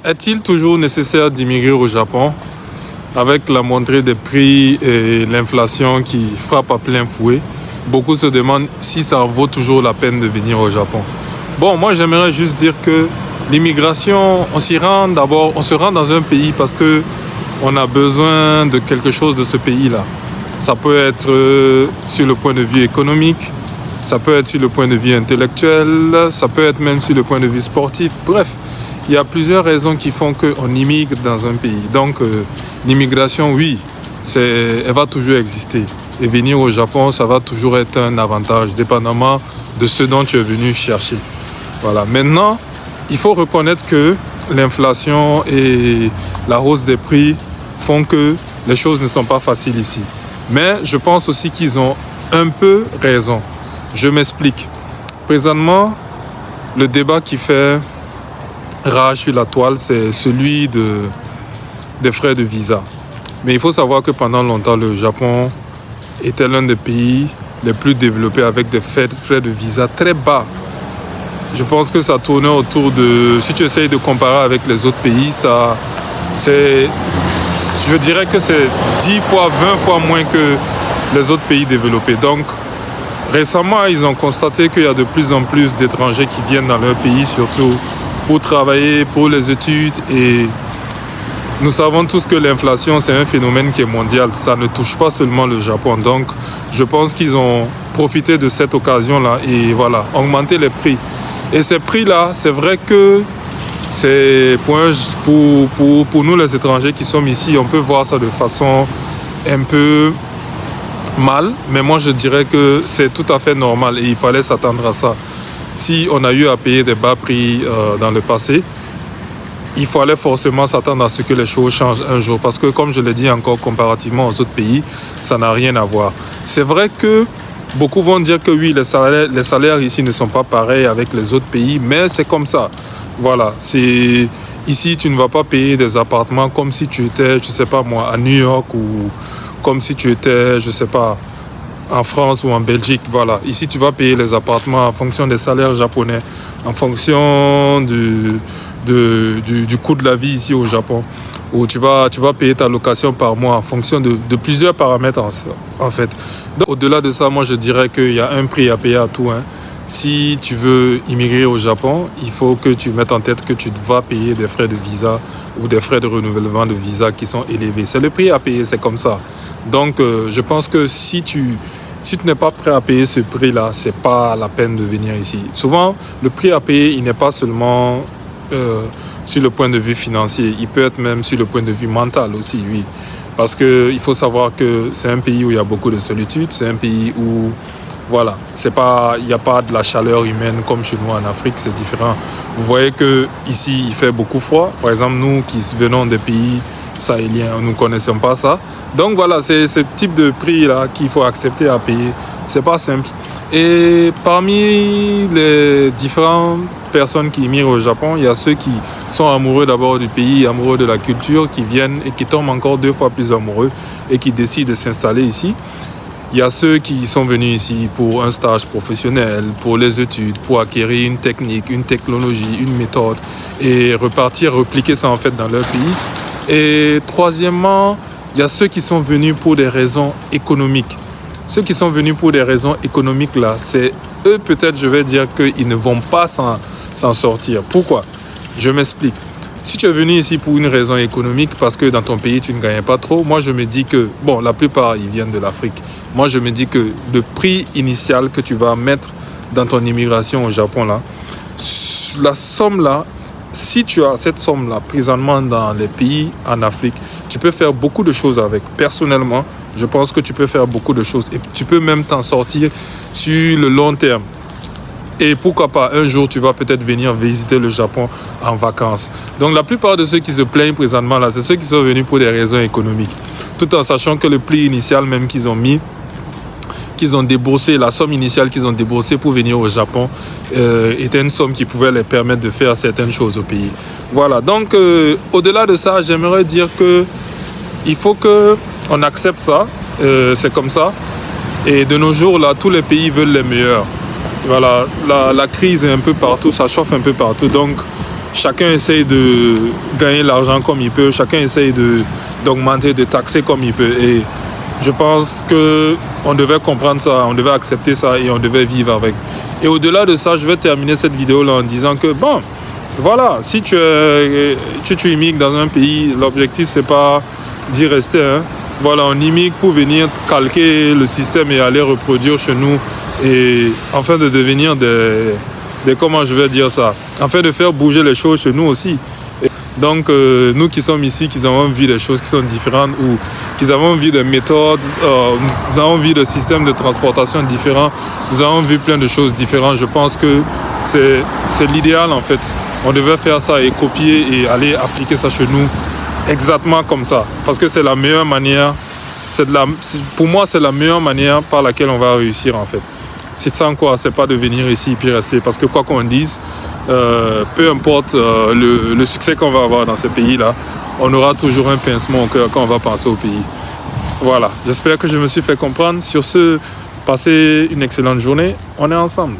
Est-il toujours nécessaire d'immigrer au Japon avec la montée des prix et l'inflation qui frappe à plein fouet? Beaucoup se demandent si ça vaut toujours la peine de venir au Japon. Bon, moi j'aimerais juste dire que l'immigration, on se rend dans un pays parce que on a besoin de quelque chose de ce pays-là. Ça peut être sur le point de vue économique, ça peut être sur le point de vue intellectuel, ça peut être même sur le point de vue sportif. Bref, il y a plusieurs raisons qui font qu'on immigre dans un pays. Donc, l'immigration, oui, elle va toujours exister. Et venir au Japon, ça va toujours être un avantage, dépendamment de ce dont tu es venu chercher. Voilà. Maintenant, il faut reconnaître que l'inflation et la hausse des prix font que les choses ne sont pas faciles ici. Mais je pense aussi qu'ils ont un peu raison. Je m'explique. Présentement, le débat qui fait rage sur la toile, c'est celui des frais de visa. Mais il faut savoir que pendant longtemps, le Japon était l'un des pays les plus développés avec des frais de visa très bas. Je pense que ça tournait autour de... Si tu essayes de comparer avec les autres pays, je dirais que c'est 10 fois, 20 fois moins que les autres pays développés. Donc, récemment, ils ont constaté qu'il y a de plus en plus d'étrangers qui viennent dans leur pays, surtout pour travailler, pour les études. Et nous savons tous que l'inflation, c'est un phénomène qui est mondial. Ça ne touche pas seulement le Japon. Donc, je pense qu'ils ont profité de cette occasion-là et voilà, augmenter les prix. Et ces prix-là, c'est vrai que c'est pour nous les étrangers qui sommes ici, on peut voir ça de façon un peu mal, mais moi je dirais que c'est tout à fait normal et il fallait s'attendre à ça. Si on a eu à payer des bas prix dans le passé, il fallait forcément s'attendre à ce que les choses changent un jour parce que comme je l'ai dit encore, comparativement aux autres pays, ça n'a rien à voir. C'est vrai que beaucoup vont dire que oui, les salaires ici ne sont pas pareils avec les autres pays, mais c'est comme ça. Voilà, ici tu ne vas pas payer des appartements comme si tu étais, je sais pas moi, à New York ou comme si tu étais, je sais pas, en France ou en Belgique. Voilà, ici tu vas payer les appartements en fonction des salaires japonais, en fonction du coût de la vie ici au Japon. Où tu vas payer ta location par mois en fonction de plusieurs paramètres en fait. Donc, au-delà de ça, moi je dirais qu'il y a un prix à payer à tout. Si tu veux immigrer au Japon, il faut que tu mettes en tête que tu vas payer des frais de visa ou des frais de renouvellement de visa qui sont élevés. C'est le prix à payer, c'est comme ça. Donc je pense que si tu n'es pas prêt à payer ce prix-là, c'est pas la peine de venir ici. Souvent, le prix à payer, il n'est pas seulement sur le point de vue financier, il peut être même sur le point de vue mental aussi, oui. Parce qu'il faut savoir que c'est un pays où il y a beaucoup de solitude, c'est un pays où, voilà, il n'y a pas de la chaleur humaine comme chez nous en Afrique, c'est différent. Vous voyez qu'ici, il fait beaucoup froid. Par exemple, nous qui venons des pays sahéliens, nous ne connaissons pas ça. Donc voilà, c'est ce type de prix-là qu'il faut accepter à payer. C'est pas simple. Et parmi les différentes personnes qui immigrent au Japon, il y a ceux qui sont amoureux d'abord du pays, amoureux de la culture, qui viennent et qui tombent encore 2 fois plus amoureux et qui décident de s'installer ici. Il y a ceux qui sont venus ici pour un stage professionnel, pour les études, pour acquérir une technique, une technologie, une méthode et repartir, repliquer ça en fait dans leur pays. Et troisièmement, il y a ceux qui sont venus pour des raisons économiques. Ceux qui sont venus pour des raisons économiques là, c'est eux peut-être je vais dire qu'ils ne vont pas s'en sortir. Pourquoi? Je m'explique. Si tu es venu ici pour une raison économique, parce que dans ton pays, tu ne gagnais pas trop, moi je me dis que, bon, la plupart, ils viennent de l'Afrique. Moi je me dis que le prix initial que tu vas mettre dans ton immigration au Japon, là, la somme là, si tu as cette somme-là présentement dans les pays en Afrique, tu peux faire beaucoup de choses avec. Personnellement, je pense que tu peux faire beaucoup de choses et tu peux même t'en sortir sur le long terme. Et pourquoi pas, un jour, tu vas peut-être venir visiter le Japon en vacances. Donc, la plupart de ceux qui se plaignent présentement, là, c'est ceux qui sont venus pour des raisons économiques. Tout en sachant que le prix initial même qu'ils ont mis, qu'ils ont déboursé, la somme initiale qu'ils ont déboursée pour venir au Japon était une somme qui pouvait les permettre de faire certaines choses au pays. Voilà, donc au-delà de ça, j'aimerais dire que il faut qu'on accepte ça, c'est comme ça. Et de nos jours, là, tous les pays veulent les meilleurs. Voilà, la crise est un peu partout, ça chauffe un peu partout. Donc, chacun essaye de gagner l'argent comme il peut, chacun essaye d'augmenter, de taxer comme il peut. Et je pense qu'on devait comprendre ça, on devait accepter ça et on devait vivre avec. Et au-delà de ça, je vais terminer cette vidéo-là en disant que, bon, voilà, si tu immigres dans un pays, l'objectif, c'est pas d'y rester. Hein. Voilà, on immigre pour venir calquer le système et aller reproduire chez nous et afin de devenir comment je vais dire ça, afin de faire bouger les choses chez nous aussi. Et donc, nous qui sommes ici, qui avons envie des choses qui sont différentes ou qui avons envie de méthodes, nous avons envie de systèmes de transportation différents, nous avons vu plein de choses différentes. Je pense que c'est l'idéal en fait. On devait faire ça et copier et aller appliquer ça chez nous exactement comme ça. Parce que c'est la meilleure manière, pour moi c'est la meilleure manière par laquelle on va réussir en fait. C'est sans quoi, c'est pas de venir ici et puis rester. Parce que quoi qu'on dise, peu importe le succès qu'on va avoir dans ce pays-là, on aura toujours un pincement au cœur quand on va penser au pays. Voilà, j'espère que je me suis fait comprendre. Sur ce, passez une excellente journée. On est ensemble.